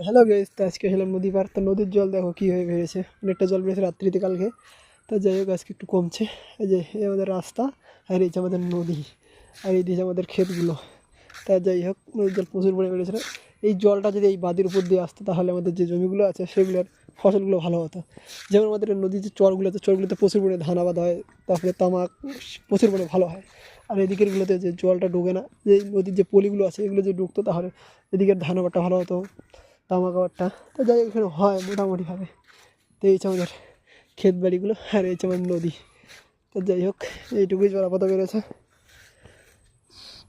Hello guys, তো আজকে এলাম নদী পার। তো নদীর জল দেখো কী হয়ে বেড়েছে, অনেকটা জল বেড়েছে রাত্রিতে কালকে। তো যাই হোক আজকে একটু কমছে। এই যে এই আমাদের রাস্তা, আর এই যে আমাদের নদী, আর এই দিকে আমাদের ক্ষেতগুলো। তা যাই হোক, নদীর জল প্রচুর পরিমাণে বেড়েছিল। এই জলটা যদি এই বাঁধের উপর দিয়ে আসতো তাহলে আমাদের যে জমিগুলো আছে সেগুলোর ফসলগুলো ভালো হতো। যেমন আমাদের নদীর যে চরগুলো আছে, চরগুলোতে প্রচুর পরিমাণে ধান আবাদ হয়, তারপরে তামাক প্রচুর পরিমাণে ভালো হয়। আর এদিকেরগুলোতে যে জলটা ঢোকে না, যে নদীর যে পলিগুলো আছে এগুলো যে ঢুকতো তাহলে এদিকের ধান আবাদটা ভালো হতো, তামাক আবারটা। তো যাই হোক এখানে হয় মোটামুটিভাবে। তো এই হচ্ছে আমাদের ক্ষেত বাড়িগুলো, আর এই হচ্ছে আমাদের নদী। তো যাই হোক এইটুকুই জলাপাতা বেরোছে।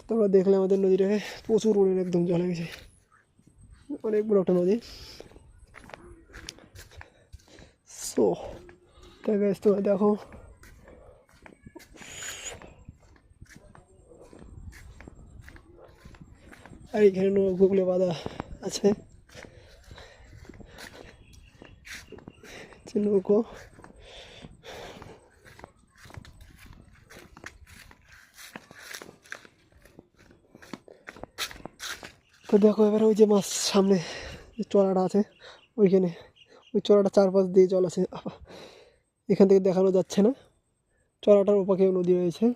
তোমরা দেখলে আমাদের নদীটাকে প্রচুর পরিমাণে একদম জল হয়ে গেছে, অনেক বড় একটা নদী। সো তাই তোমরা দেখো, আর এখানে নৌকোগুলো বাঁধা আছে, নৌকো। তো দেখো এবার ওই যে মাছ সামনে যে চড়াটা আছে ওইখানে, ওই চড়াটা চারপাশ দিয়ে জল আছে, এখান থেকে দেখানো যাচ্ছে না। চড়াটার ওপাশেও নদী রয়েছে,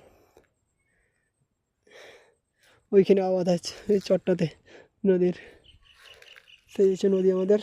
ওইখানে আবাদ আছে এই চরটাতে নদীর। সেই হচ্ছে নদী আমাদের।